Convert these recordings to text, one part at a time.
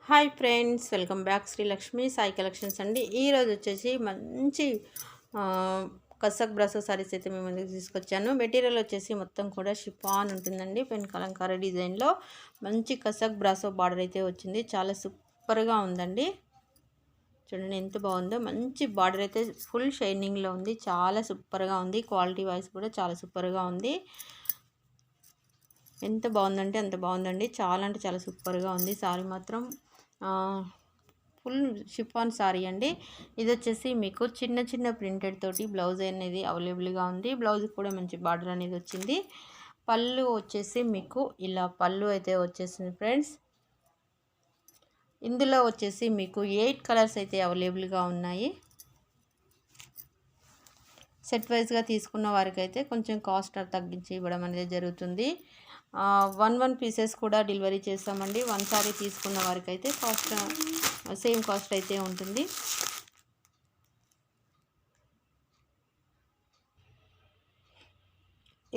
Hi friends, welcome back Srilakshmi Sai collections అండి. ఈరోజు వచ్చేసి మంచి కసక్ బ్రాసో సారీస్ అయితే మేము ముందుకు తీసుకొచ్చాను. మెటీరియల్ వచ్చేసి మొత్తం కూడా షిఫాన్ ఉంటుందండి. పెన్ కలంకారీ డిజైన్లో మంచి కసక్ బ్రాసో బార్డర్ అయితే వచ్చింది. చాలా సూపర్గా ఉందండి. చూడండి ఎంత బాగుందో. మంచి బార్డర్ అయితే ఫుల్ షైనింగ్లో ఉంది. చాలా సూపర్గా ఉంది. క్వాలిటీ వైజ్ కూడా చాలా సూపర్గా ఉంది. ఎంత బాగుందంటే అంత బాగుందండి. చాలా అంటే చాలా సూపర్గా ఉంది. సారీ మాత్రం ఫుల్ షిఫాన్ సారీ అండి. ఇది వచ్చేసి మీకు చిన్న చిన్న ప్రింటెడ్ తోటి బ్లౌజ్ అనేది అవైలబుల్గా ఉంది. బ్లౌజ్ కూడా మంచి బార్డర్ అనేది వచ్చింది. పళ్ళు వచ్చేసి మీకు ఇలా పళ్ళు అయితే వచ్చేసింది ఫ్రెండ్స్. ఇందులో వచ్చేసి మీకు 8 కలర్స్ అయితే అవైలబుల్గా ఉన్నాయి. సెట్ వైజ్గా తీసుకున్న వారికి అయితే కొంచెం కాస్ట్ తగ్గించి ఇవ్వడం అనేది జరుగుతుంది. 1 పీసెస్ కూడా డెలివరీ చేస్తామండి. 1 సారీ తీసుకున్న వారికి అయితే కాస్ట్ సేమ్ కాస్ట్ అయితే ఉంటుంది.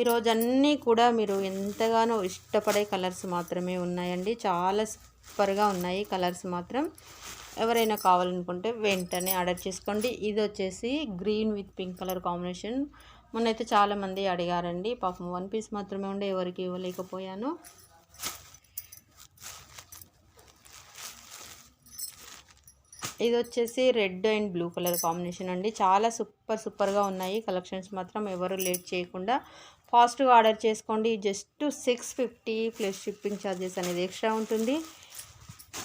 ఈరోజు అన్నీ కూడా మీరు ఎంతగానో ఇష్టపడే కలర్స్ మాత్రమే ఉన్నాయండి. చాలా సూపర్గా ఉన్నాయి కలర్స్ మాత్రం. ఎవరైనా కావాలనుకుంటే వెంటనే ఆర్డర్ చేసుకోండి. ఇది వచ్చేసి green with pink colour combination. మొన్నైతే చాలామంది అడిగారండి. పాపం 1 పీస్ మాత్రమే ఉండే, ఎవరికి ఇవ్వలేకపోయాను. ఇది వచ్చేసి red and blue colour combination అండి. చాలా సూపర్గా ఉన్నాయి కలెక్షన్స్ మాత్రం. ఎవరు లేట్ చేయకుండా ఫాస్ట్గా ఆర్డర్ చేసుకోండి. జస్ట్ 650 ప్లస్ షిప్పింగ్ ఛార్జెస్ అనేది ఎక్స్ట్రా ఉంటుంది.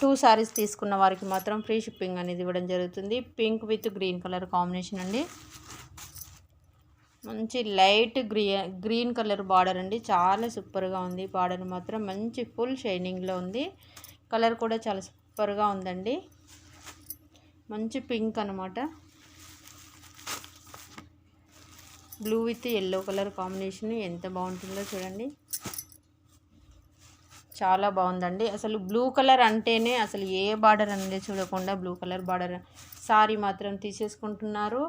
2 సారీస్ తీసుకున్న వారికి మాత్రం ఫ్రీ షిప్పింగ్ అనేది ఇవ్వడం జరుగుతుంది. Pink with green colour combination అండి. మంచి లైట్ గ్రీన్ కలర్ బార్డర్ అండి. చాలా సూపర్గా ఉంది. బార్డర్ మాత్రం మంచి ఫుల్ షైనింగ్లో ఉంది. కలర్ కూడా చాలా సూపర్గా ఉందండి. మంచి పింక్ అనమాట. Blue with yellow colour combination ఎంత బాగుంటుందో చూడండి. చాలా బాగుందండి. అసలు బ్లూ కలర్ అంటేనే అసలు ఏ బార్డర్ అనేది చూడకుండా బ్లూ కలర్ బార్డర్ సారీ మాత్రం తీసేసుకుంటున్నారు.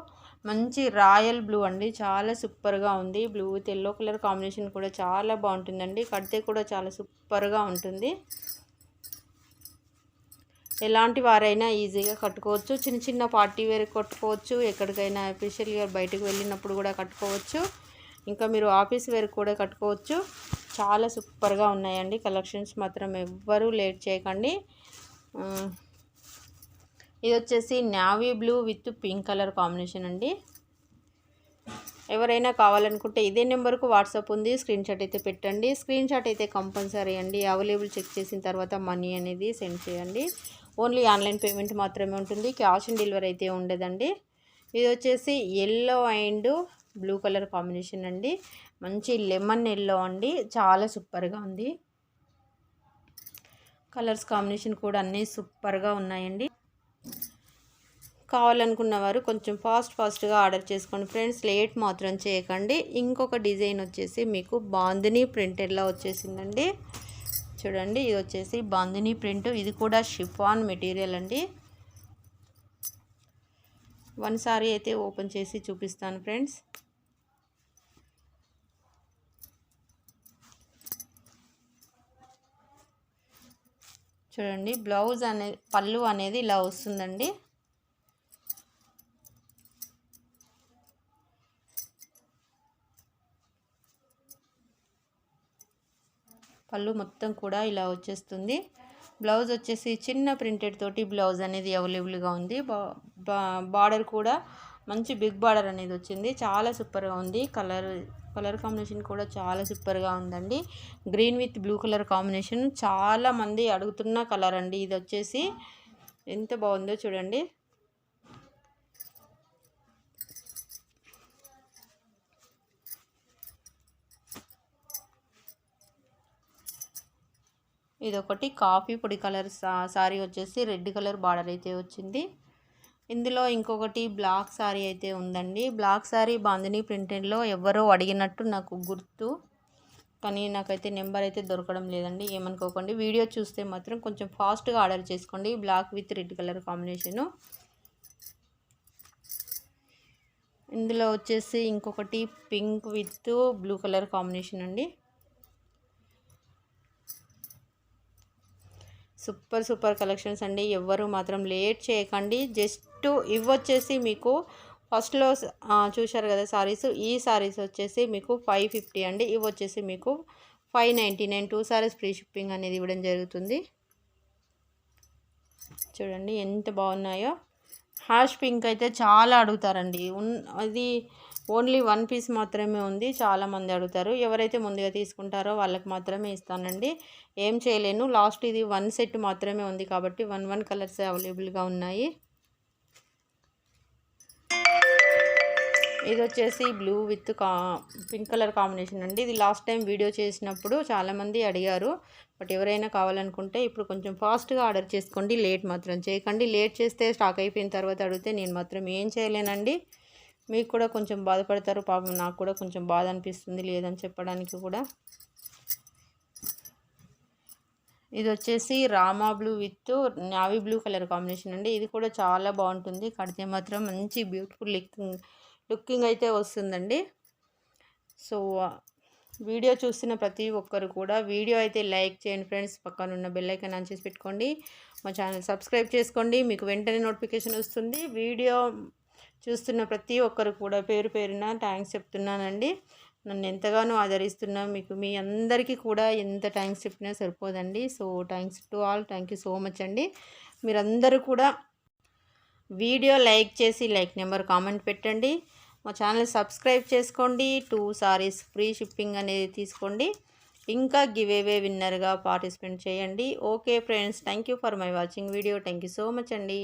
మంచి రాయల్ బ్లూ అండి. చాలా సూపర్గా ఉంది. Blue with yellow colour combination కూడా చాలా బాగుంటుందండి. కడితే కూడా చాలా సూపర్గా ఉంటుంది. ఎలాంటి వారైనా ఈజీగా కట్టుకోవచ్చు. చిన్న చిన్న పార్టీ వేర్ కట్టుకోవచ్చు. ఎక్కడికైనా అఫీషియల్గా బయటకు వెళ్ళినప్పుడు కూడా కట్టుకోవచ్చు. ఇంకా మీరు ఆఫీస్ వేర్ కూడా కట్టుకోవచ్చు. చాలా సూపర్గా ఉన్నాయండి కలెక్షన్స్ మాత్రం. ఎవ్వరూ లేట్ చేయకండి. ఇది వచ్చేసి navy blue with pink colour combination అండి. ఎవరైనా కావాలనుకుంటే ఇదే నెంబర్కు వాట్సాప్ ఉంది. స్క్రీన్ షాట్ అయితే పెట్టండి. స్క్రీన్ షాట్ అయితే కంపల్సరీ అండి. అవైలబుల్ చెక్ చేసిన తర్వాత మనీ అనేది సెండ్ చేయండి. ఓన్లీ ఆన్లైన్ పేమెంట్ మాత్రమే ఉంటుంది. క్యాష్ ఆన్ డెలివరీ అయితే ఉండదండి. ఇది వచ్చేసి yellow and blue colour combination అండి. మంచి లెమన్ ఎల్లో అండి. చాలా సూపర్గా ఉంది. కలర్స్ కాంబినేషన్ కూడా అన్నీ సూపర్గా ఉన్నాయండి. కావాలనుకున్న వారు కొంచెం ఫాస్ట్గా ఆర్డర్ చేసుకోండి ఫ్రెండ్స్. లేట్ మాత్రం చేయకండి. ఇంకొక డిజైన్ వచ్చేసి మీకు బాందిని ప్రింటెడ్లా వచ్చేసిందండి. చూడండి, ఇది వచ్చేసి బాందిని ప్రింట్. ఇది కూడా షిఫాన్ మెటీరియల్ అండి. 1 సారీ అయితే ఓపెన్ చేసి చూపిస్తాను ఫ్రెండ్స్. చూడండి, బ్లౌజ్ అనేది పళ్ళు అనేది ఇలా వస్తుందండి. పళ్ళు మొత్తం కూడా ఇలా వచ్చేస్తుంది. బ్లౌజ్ వచ్చేసి చిన్న ప్రింటెడ్ తోటి బ్లౌజ్ అనేది అవైలబుల్గా ఉంది. బార్డర్ కూడా మంచి బిగ్ బార్డర్ అనేది వచ్చింది. చాలా సూపర్గా ఉంది. కలర్ కాంబినేషన్ కూడా చాలా సూపర్గా ఉందండి. Green with blue colour combination చాలా మంది అడుగుతున్న కలర్ అండి. ఇది వచ్చేసి ఎంత బాగుందో చూడండి. ఇది ఒకటి కాఫీ పొడి కలర్ సారీ వచ్చేసి రెడ్ కలర్ బార్డర్ అయితే వచ్చింది. ఇందులో ఇంకొకటి బ్లాక్ సారీ అయితే ఉందండి. బ్లాక్ సారీ బాందిని ప్రింటెడ్లో ఎవరో అడిగినట్టు నాకు గుర్తు, కానీ నాకైతే నెంబర్ అయితే దొరకడం లేదండి. ఏమనుకోకండి. వీడియో చూస్తే మాత్రం కొంచెం ఫాస్ట్గా ఆర్డర్ చేసుకోండి. Black with red colour combination. ఇందులో వచ్చేసి ఇంకొకటి pink with blue colour combination అండి. సూపర్ సూపర్ కలెక్షన్స్ అండి. ఎవ్వరు మాత్రం లేట్ చేయకండి. జస్ట్ ఇవొచ్చేసి మీకు ఫస్ట్లో చూశారు కదా సారీస్. ఈ సారీస్ వచ్చేసి మీకు 550 అండి. ఇవి వచ్చేసి మీకు 599. 2 సారీస్ ఫ్రీ షిప్పింగ్ అనేది ఇవ్వడం జరుగుతుంది. చూడండి ఎంత బాగున్నాయో. హ్యాష్ పింక్ అయితే చాలా అడుగుతారండి. అది ఓన్లీ 1 పీస్ మాత్రమే ఉంది. చాలామంది అడుగుతారు. ఎవరైతే ముందుగా తీసుకుంటారో వాళ్ళకి మాత్రమే ఇస్తానండి. ఏం చేయలేను. లాస్ట్ ఇది 1 సెట్ మాత్రమే ఉంది కాబట్టి 1 కలర్స్ అవైలబుల్గా ఉన్నాయి. ఇది వచ్చేసి blue with pink colour combination అండి. ఇది లాస్ట్ టైం వీడియో చేసినప్పుడు చాలామంది అడిగారు. బట్ ఎవరైనా కావాలనుకుంటే ఇప్పుడు కొంచెం ఫాస్ట్గా ఆర్డర్ చేసుకోండి. లేట్ మాత్రం చేయకండి. లేట్ చేస్తే స్టాక్ అయిపోయిన తర్వాత అడిగితే నేను మాత్రం ఏం చేయలేనండి. మీకు కూడా కొంచెం బాధపడతారు. పాపం నాకు కూడా కొంచెం బాధ అనిపిస్తుంది లేదని చెప్పడానికి కూడా. ఇది వచ్చేసి Rama blue with navy blue colour combination అండి. ఇది కూడా చాలా బాగుంటుంది. కడితే మాత్రం మంచి బ్యూటిఫుల్ లుకింగ్ అయితే వస్తుందండి. సో వీడియో చూస్తున్న ప్రతి ఒక్కరు కూడా వీడియో అయితే లైక్ చేయండి ఫ్రెండ్స్. పక్కన ఉన్న బెల్ ఐకాన్ ఆన్ చేసి పెట్టుకోండి. మా ఛానల్ సబ్స్క్రైబ్ చేసుకోండి. మీకు వెంటనే నోటిఫికేషన్ వస్తుంది. వీడియో చూస్తున్న ప్రతి ఒక్కరు కూడా పేరు పేరున థ్యాంక్స్ చెప్తున్నానండి. నన్ను ఎంతగానో ఆదరిస్తున్నా మీకు మీ అందరికీ కూడా ఎంత థ్యాంక్స్ చెప్పినా సరిపోదండి. So thanks to all. Thank you so much అండి. మీరందరూ కూడా వీడియో లైక్ చేసి లైక్ నెంబర్ కామెంట్ పెట్టండి. మా ఛానల్ సబ్స్క్రైబ్ చేసుకోండి. 2 సారీస్ ఫ్రీ షిప్పింగ్ అనేది తీసుకోండి. ఇంకా గివ్ అవే విన్నర్గా పార్టిసిపేట్ చేయండి. Okay friends, thank you for my watching video. Thank you so much అండి.